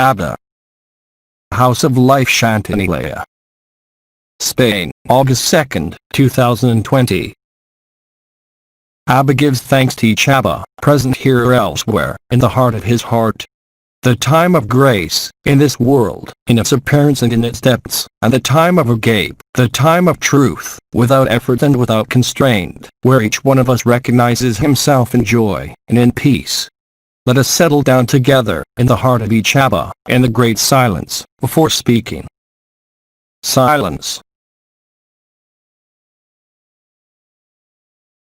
ABBA. House of Life, SHANTINILAYA, Spain, August 2, 2020. ABBA gives thanks to each ABBA, present here or elsewhere, in the heart of his heart. The time of grace, in this world, in its appearance and in its depths, and the time of agape, the time of truth, without effort and without constraint, where each one of us recognizes himself in joy, and in peace. Let us settle down together, in the heart of each ABBA, in the great silence, before speaking. Silence.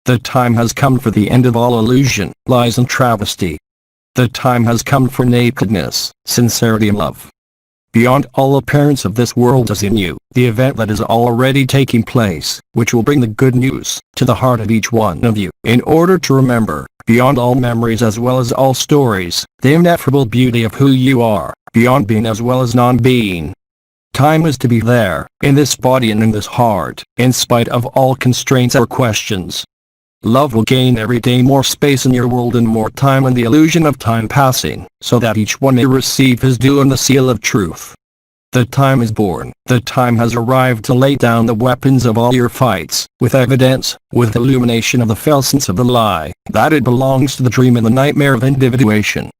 The time has come for the end of all illusion, lies and travesty. The time has come for nakedness, sincerity and love. Beyond all appearance of this world is in you, the event that is already taking place, which will bring the good news, to the heart of each one of you, in order to remember, beyond all memories as well as all stories, the ineffable beauty of who you are, beyond being as well as non-being. Time is to be there, in this body and in this heart, in spite of all constraints or questions. Love will gain every day more space in your world and more time in the illusion of time passing, so that each one may receive his due in the seal of truth. The time is born, the time has arrived to lay down the weapons of all your fights, with evidence, with illumination of the falseness of the lie, that it belongs to the dream and the nightmare of individuation.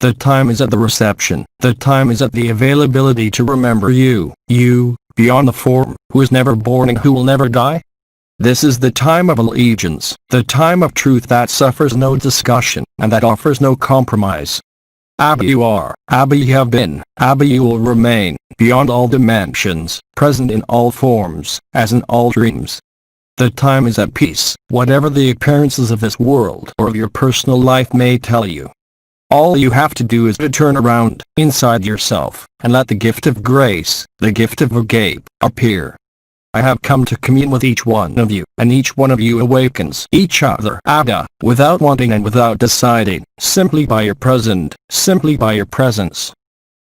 The time is at the reception, the time is at the availability to remember you, beyond the form, who is never born and who will never die. This is the time of allegiance, the time of truth that suffers no discussion, and that offers no compromise. ABBA you are, ABBA you have been, ABBA you will remain, beyond all dimensions, present in all forms, as in all dreams. The time is at peace, whatever the appearances of this world or of your personal life may tell you. All you have to do is to turn around, inside yourself, and let the gift of grace, the gift of agape, appear. I have come to commune with each one of you, and each one of you awakens each other, ABBA, without wanting and without deciding, simply by your present, simply by your presence.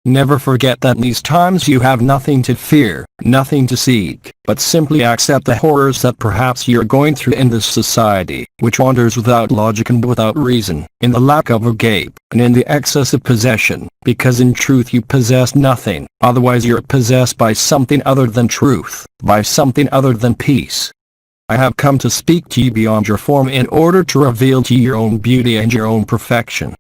Never forget that in these times you have nothing to fear, nothing to seek, but simply accept the horrors that perhaps you're going through in this society, which wanders without logic and without reason, in the lack of agape, and in the excess of possession, because in truth you possess nothing, otherwise you're possessed by something other than truth, by something other than peace. I have come to speak to you beyond your form in order to reveal to you your own beauty and your own perfection.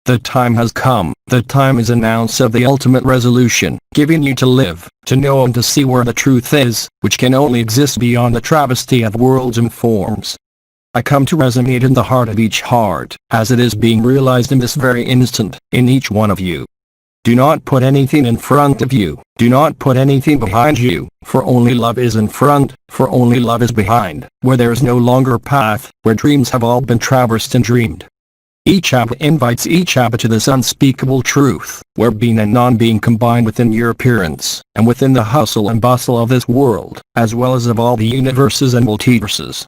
The time has come, the time is announced of the ultimate resolution, giving you to live, to know and to see where the truth is, which can only exist beyond the travesty of worlds and forms. I come to resonate in the heart of each heart, as it is being realized in this very instant, in each one of you. Do not put anything in front of you, do not put anything behind you, for only love is in front, for only love is behind, where there is no longer path, where dreams have all been traversed and dreamed. Each ABBA invites each ABBA to this unspeakable truth, where being and non-being combine within your appearance, and within the hustle and bustle of this world, as well as of all the universes and multiverses.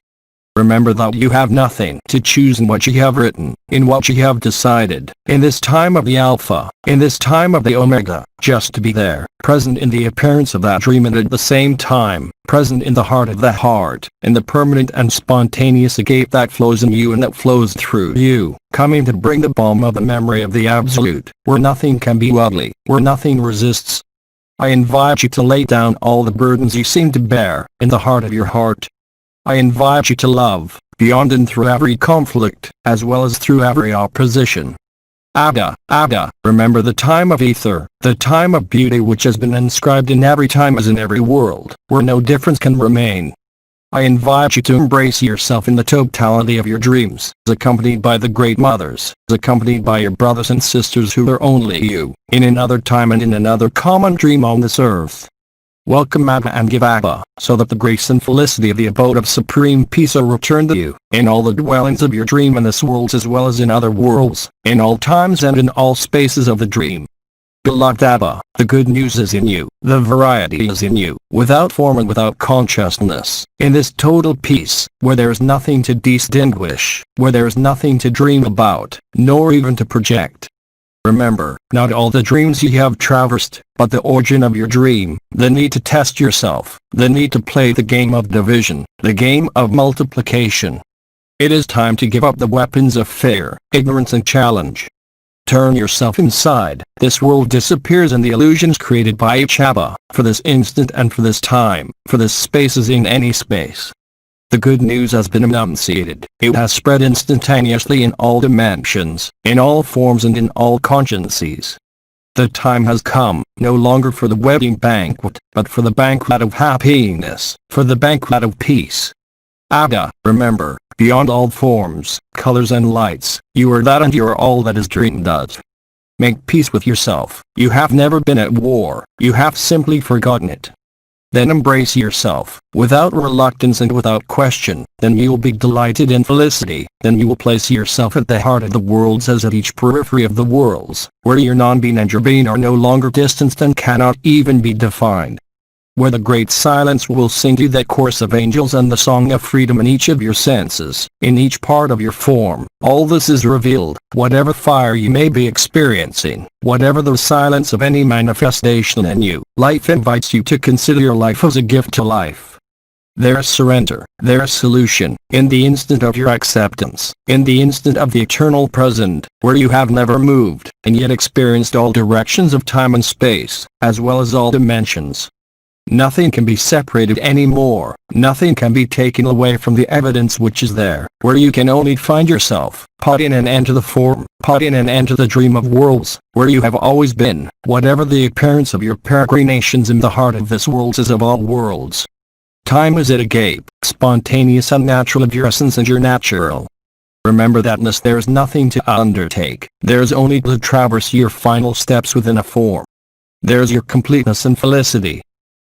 Remember that you have nothing to choose in what you have written, in what you have decided, in this time of the Alpha, in this time of the Omega, just to be there, present in the appearance of that dream and at the same time, present in the heart of the heart, in the permanent and spontaneous agape that flows in you and that flows through you, coming to bring the balm of the memory of the Absolute, where nothing can be ugly, where nothing resists. I invite you to lay down all the burdens you seem to bear, in the heart of your heart. I invite you to love, beyond and through every conflict, as well as through every opposition. ABBA, ABBA, remember the time of ether, the time of beauty which has been inscribed in every time as in every world, where no difference can remain. I invite you to embrace yourself in the totality of your dreams, accompanied by the great mothers, accompanied by your brothers and sisters who are only you, in another time and in another common dream on this earth. Welcome ABBA and give ABBA, so that the grace and felicity of the abode of supreme peace are returned to you, in all the dwellings of your dream in this world as well as in other worlds, in all times and in all spaces of the dream. Beloved ABBA, the good news is in you, the variety is in you, without form and without consciousness, in this total peace, where there is nothing to distinguish, where there is nothing to dream about, nor even to project. Remember, not all the dreams you have traversed, but the origin of your dream, the need to test yourself, the need to play the game of division, the game of multiplication. It is time to give up the weapons of fear, ignorance and challenge. Turn yourself inside. This world disappears and the illusions created by each ABBA, for this instant and for this time, for this space is in any space. The good news has been enunciated. It has spread instantaneously in all dimensions, in all forms and in all consciences. The time has come, no longer for the wedding banquet, but for the banquet of happiness, for the banquet of peace. ABBA, remember, beyond all forms, colors and lights, you are that and you are all that is dreamed of. Make peace with yourself. You have never been at war, you have simply forgotten it. Then embrace yourself, without reluctance and without question, then you will be delighted in felicity, then you will place yourself at the heart of the worlds as at each periphery of the worlds, where your non-being and your being are no longer distanced and cannot even be defined. Where the great silence will sing you that chorus of angels and the song of freedom in each of your senses, in each part of your form, all this is revealed, whatever fire you may be experiencing, whatever the silence of any manifestation in you, life invites you to consider your life as a gift to life. There is surrender, there is solution, in the instant of your acceptance, in the instant of the eternal present, where you have never moved, and yet experienced all directions of time and space, as well as all dimensions. Nothing can be separated anymore, nothing can be taken away from the evidence which is there, where you can only find yourself, putting an end to the form, putting an end to the dream of worlds, where you have always been, whatever the appearance of your peregrinations in the heart of this world is of all worlds. Time is at a gape, spontaneous and natural of your essence and your natural. Remember that unless there is nothing to undertake, there is only to traverse your final steps within a form. There is your completeness and felicity.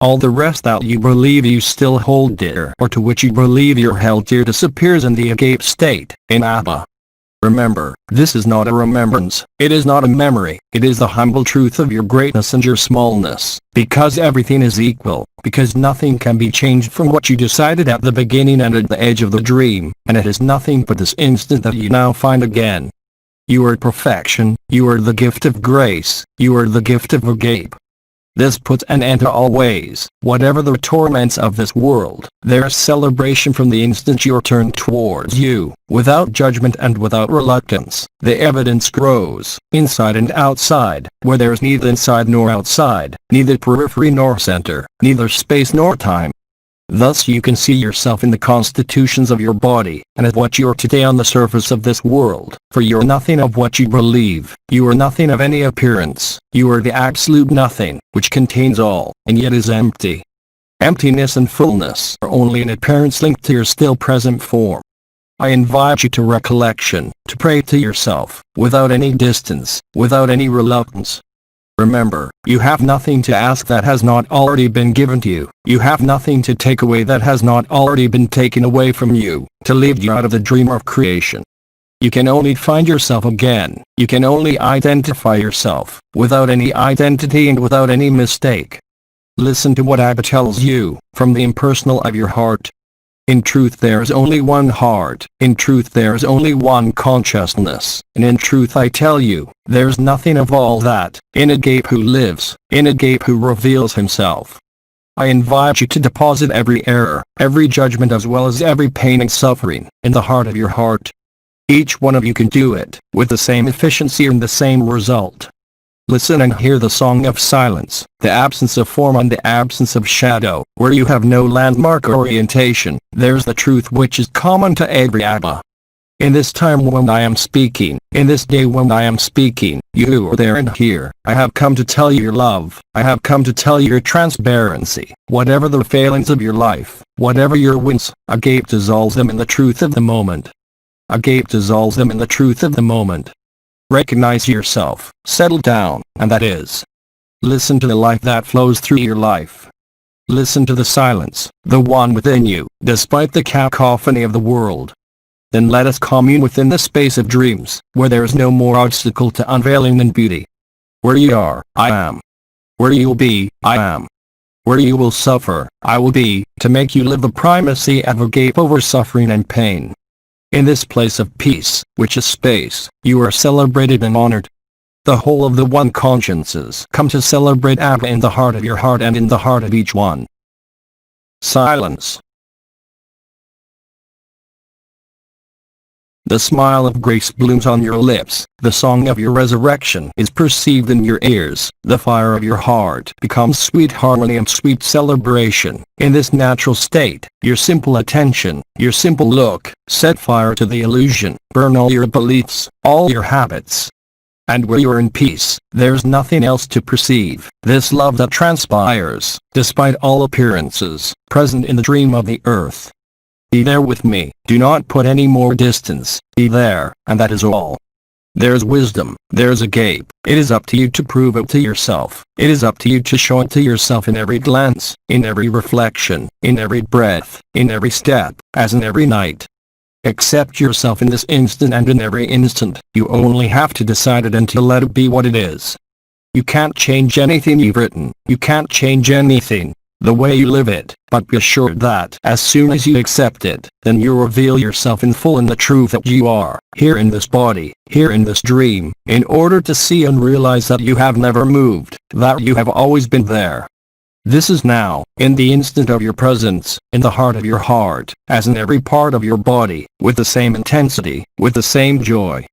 All the rest that you believe you still hold dear or to which you believe you're held dear disappears in the agape state, in ABBA. Remember, this is not a remembrance, it is not a memory, it is the humble truth of your greatness and your smallness, because everything is equal, because nothing can be changed from what you decided at the beginning and at the edge of the dream, and it is nothing but this instant that you now find again. You are perfection, you are the gift of grace, you are the gift of agape. This puts an end to all ways, whatever the torments of this world, there is celebration from the instant you're turned towards you, without judgment and without reluctance. The evidence grows, inside and outside, where there is neither inside nor outside, neither periphery nor center, neither space nor time. Thus you can see yourself in the constitutions of your body, and as what you are today on the surface of this world, for you are nothing of what you believe, you are nothing of any appearance, you are the absolute nothing, which contains all, and yet is empty. Emptiness and fullness are only an appearance linked to your still present form. I invite you to recollection, to pray to yourself, without any distance, without any reluctance. Remember, you have nothing to ask that has not already been given to you, you have nothing to take away that has not already been taken away from you, to leave you out of the dream of creation. You can only find yourself again, you can only identify yourself, without any identity and without any mistake. Listen to what ABBA tells you, from the impersonal of your heart. In truth there is only one heart, in truth there is only one consciousness, and in truth I tell you, there is nothing of all that, in agape who lives, in agape who reveals himself. I invite you to deposit every error, every judgment as well as every pain and suffering, in the heart of your heart. Each one of you can do it, with the same efficiency and the same result. Listen and hear the song of silence, the absence of form and the absence of shadow, where you have no landmark or orientation. There's the truth which is common to every ABBA. In this time when I am speaking, in this day when I am speaking, you are there and here. I have come to tell you your love, I have come to tell you your transparency. Whatever the failings of your life, whatever your wins, agape dissolves them in the truth of the moment. Agape dissolves them in the truth of the moment. Recognize yourself, settle down, and that is. Listen to the life that flows through your life. Listen to the silence, the one within you, despite the cacophony of the world. Then let us commune within the space of dreams, where there is no more obstacle to unveiling than beauty. Where you are, I am. Where you will be, I am. Where you will suffer, I will be, to make you live the primacy of agape over suffering and pain. In this place of peace, which is space, you are celebrated and honored. The whole of the one consciences come to celebrate ABBA in the heart of your heart and in the heart of each one. Silence. The smile of grace blooms on your lips, the song of your resurrection is perceived in your ears, the fire of your heart becomes sweet harmony and sweet celebration. In this natural state, your simple attention, your simple look, set fire to the illusion, burn all your beliefs, all your habits. And where you are in peace, there's nothing else to perceive. This love that transpires, despite all appearances, present in the dream of the earth. Be there with me, do not put any more distance, be there, and that is all. There's wisdom, there's a gate, it is up to you to prove it to yourself, it is up to you to show it to yourself in every glance, in every reflection, in every breath, in every step, as in every night. Accept yourself in this instant and in every instant, you only have to decide it and to let it be what it is. You can't change anything you've written, you can't change anything, the way you live it, but be assured that as soon as you accept it, then you reveal yourself in full in the truth that you are, here in this body, here in this dream, in order to see and realize that you have never moved, that you have always been there. This is now, in the instant of your presence, in the heart of your heart, as in every part of your body, with the same intensity, with the same joy.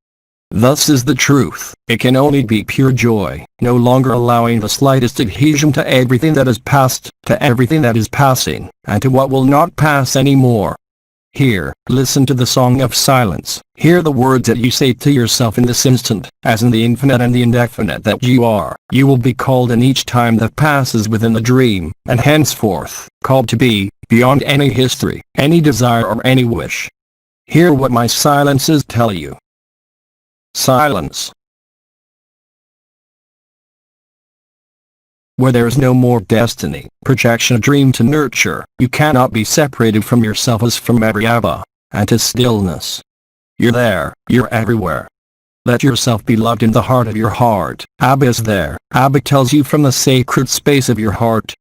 Thus is the truth, it can only be pure joy, no longer allowing the slightest adhesion to everything that is past, to everything that is passing, and to what will not pass anymore. Hear, listen to the song of silence, hear the words that you say to yourself in this instant, as in the infinite and the indefinite that you are, you will be called in each time that passes within the dream, and henceforth, called to be, beyond any history, any desire or any wish. Hear what my silences tell you. Silence. Where there is no more destiny, projection, a dream to nurture, you cannot be separated from yourself as from every ABBA, and to stillness. You're there, you're everywhere. Let yourself be loved in the heart of your heart, ABBA is there, ABBA tells you from the sacred space of your heart.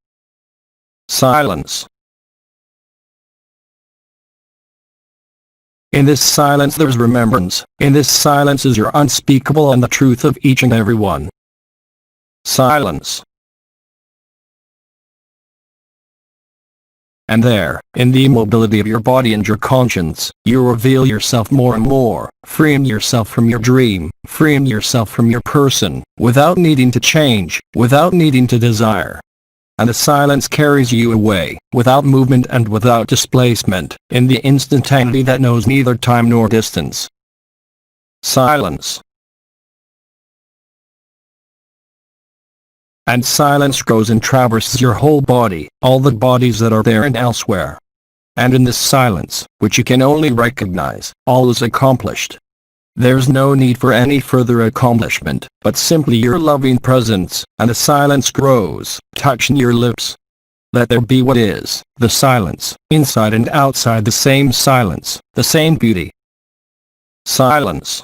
Silence. In this silence there's remembrance, in this silence is your unspeakable and the truth of each and every one. Silence. And there, in the immobility of your body and your conscience, you reveal yourself more and more, freeing yourself from your dream, freeing yourself from your person, without needing to change, without needing to desire. And the silence carries you away, without movement and without displacement, in the instantaneity that knows neither time nor distance. Silence. And silence goes and traverses your whole body, all the bodies that are there and elsewhere. And in this silence, which you can only recognize, all is accomplished. There's no need for any further accomplishment, but simply your loving presence, and the silence grows, touching your lips. Let there be what is, the silence, inside and outside the same silence, the same beauty. Silence.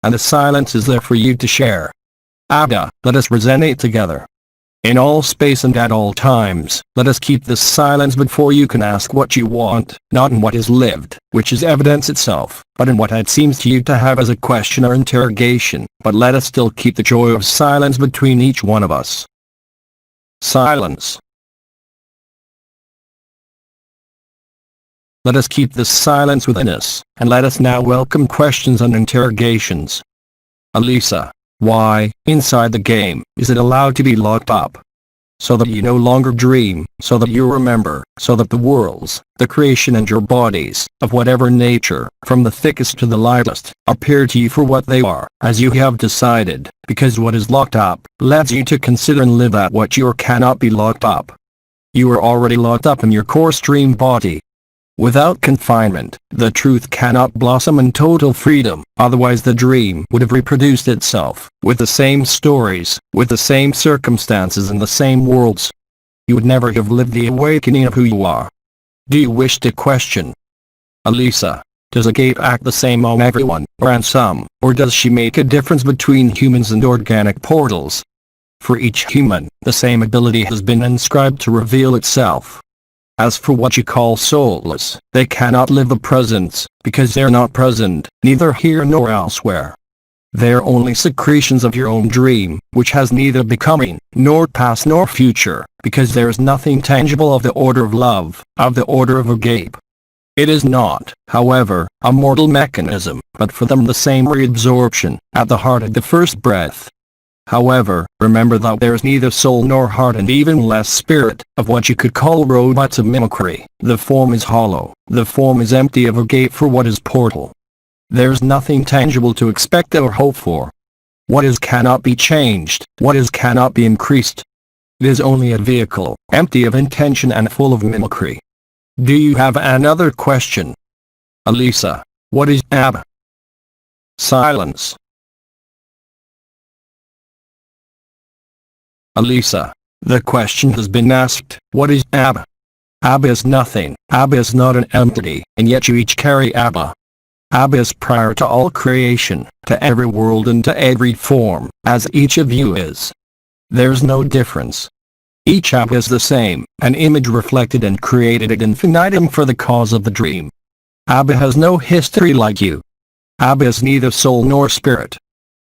And the silence is there for you to share. ABBA, let us resonate together. In all space and at all times, let us keep this silence before you can ask what you want, not in what is lived, which is evidence itself, but in what it seems to you to have as a question or interrogation, but let us still keep the joy of silence between each one of us. Silence. Let us keep this silence within us, and let us now welcome questions and interrogations. Alisa. Why, inside the game, is it allowed to be locked up? So that you no longer dream, so that you remember, so that the worlds, the creation and your bodies, of whatever nature, from the thickest to the lightest, appear to you for what they are, as you have decided, because what is locked up, leads you to consider and live at what you cannot be locked up. You are already locked up in your coarse dream body. Without confinement, the truth cannot blossom in total freedom, otherwise the dream would have reproduced itself, with the same stories, with the same circumstances and the same worlds. You would never have lived the awakening of who you are. Do you wish to question? Alisa. Does a gate act the same on everyone, or on some, or does she make a difference between humans and organic portals? For each human, the same ability has been inscribed to reveal itself. As for what you call soulless, they cannot live the presence, because they're not present, neither here nor elsewhere. They're only secretions of your own dream, which has neither becoming, nor past nor future, because there is nothing tangible of the order of love, of the order of agape. It is not, however, a mortal mechanism, but for them the same reabsorption, at the heart of the first breath. However, remember that there is neither soul nor heart and even less spirit, of what you could call robots of mimicry. The form is hollow, the form is empty of a gate for what is portal. There's nothing tangible to expect or hope for. What is cannot be changed, what is cannot be increased. It is only a vehicle, empty of intention and full of mimicry. Do you have another question? Elisa, what is ABBA? Silence. Elisa, the question has been asked, what is ABBA? ABBA is nothing, ABBA is not an entity, and yet you each carry ABBA. ABBA is prior to all creation, to every world and to every form, as each of you is. There's no difference. Each ABBA is the same, an image reflected and created ad infinitum for the cause of the dream. ABBA has no history like you. ABBA is neither soul nor spirit.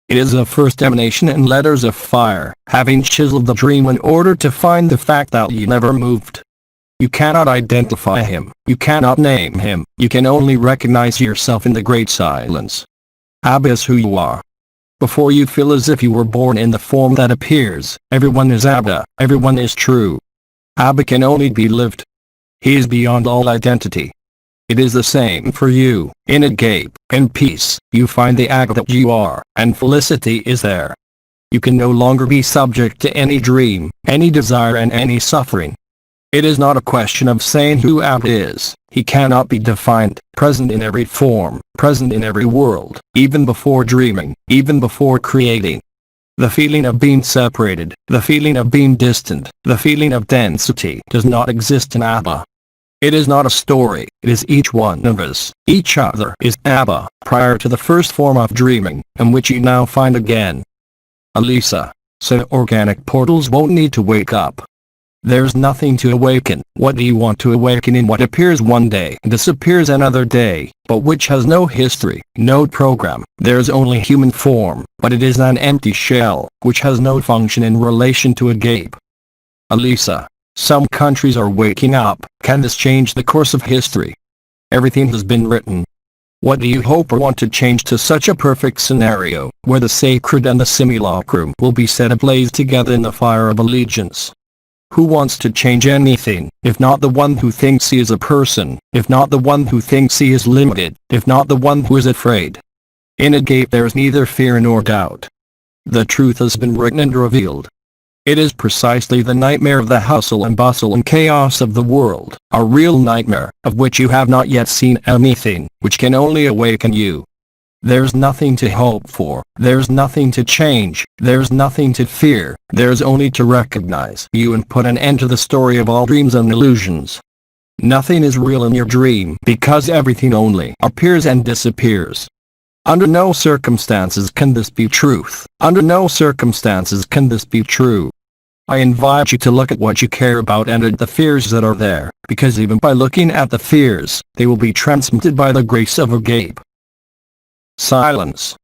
It is a first emanation in letters of fire, having chiseled the dream in order to find the fact that you never moved. You cannot identify him, you cannot name him, you can only recognize yourself in the great silence. ABBA is who you are. Before you feel as if you were born in the form that appears, everyone is ABBA, everyone is true. ABBA can only be lived. He is beyond all identity. It is the same for you. In agape, in peace, you find the ABBA that you are, and felicity is there. You can no longer be subject to any dream, any desire and any suffering. It is not a question of saying who ABBA is. He cannot be defined, present in every form, present in every world, even before dreaming, even before creating. The feeling of being separated, the feeling of being distant, the feeling of density does not exist in ABBA. It is not a story, it is each one of us. Each other is ABBA, prior to the first form of dreaming, in which you now find again. Elisa, so organic portals won't need to wake up. There's nothing to awaken. What do you want to awaken in what appears one day and disappears another day, but which has no history, no program? There's only human form, but it is an empty shell, which has no function in relation to a gape. Elisa, some countries are waking up. Can this change the course of history? Everything has been written. What do you hope or want to change to such a perfect scenario, where the sacred and the simulacrum will be set ablaze together in the fire of allegiance? Who wants to change anything, if not the one who thinks he is a person, if not the one who thinks he is limited, if not the one who is afraid? In a gate there is neither fear nor doubt. The truth has been written and revealed. It is precisely the nightmare of the hustle and bustle and chaos of the world, a real nightmare, of which you have not yet seen anything, which can only awaken you. There's nothing to hope for, there's nothing to change, there's nothing to fear, there's only to recognize you and put an end to the story of all dreams and illusions. Nothing is real in your dream because everything only appears and disappears. Under no circumstances can this be truth, under no circumstances can this be true. I invite you to look at what you care about and at the fears that are there, because even by looking at the fears, they will be transmuted by the grace of agape. Silence.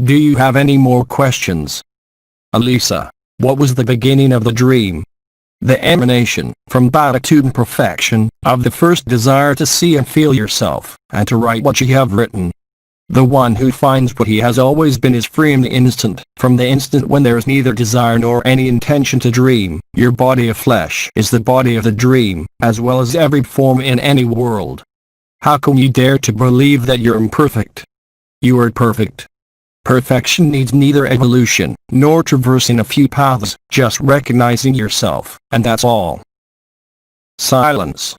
Do you have any more questions? Elisa, what was the beginning of the dream? The emanation, from beatitude and perfection, of the first desire to see and feel yourself, and to write what you have written. The one who finds what he has always been is free in the instant, from the instant when there is neither desire nor any intention to dream. Your body of flesh is the body of the dream, as well as every form in any world. How can you dare to believe that you're imperfect? You are perfect. Perfection needs neither evolution, nor traversing a few paths, just recognizing yourself, and that's all. Silence.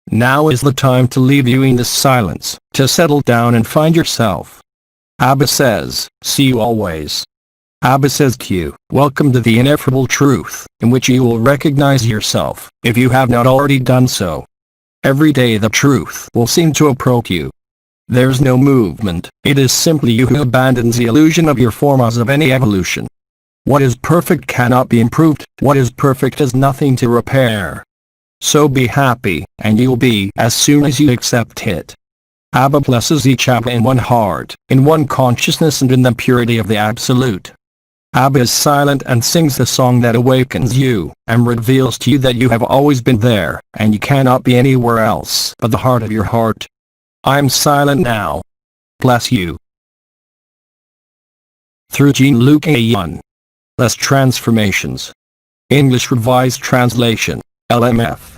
Now is the time to leave you in this silence, to settle down and find yourself. ABBA says, see you always. ABBA says to you, welcome to the ineffable truth, in which you will recognize yourself, if you have not already done so. Every day the truth will seem to approach you. There's no movement, it is simply you who abandons the illusion of your forms of any evolution. What is perfect cannot be improved, what is perfect has nothing to repair. So be happy, and you'll be as soon as you accept it. ABBA blesses each ABBA in one heart, in one consciousness and in the purity of the Absolute. ABBA is silent and sings the song that awakens you, and reveals to you that you have always been there, and you cannot be anywhere else but the heart of your heart. I'm silent now. Bless you. Through Jean-Luc Ayoun. Less transformations. English Revised Translation, LMF.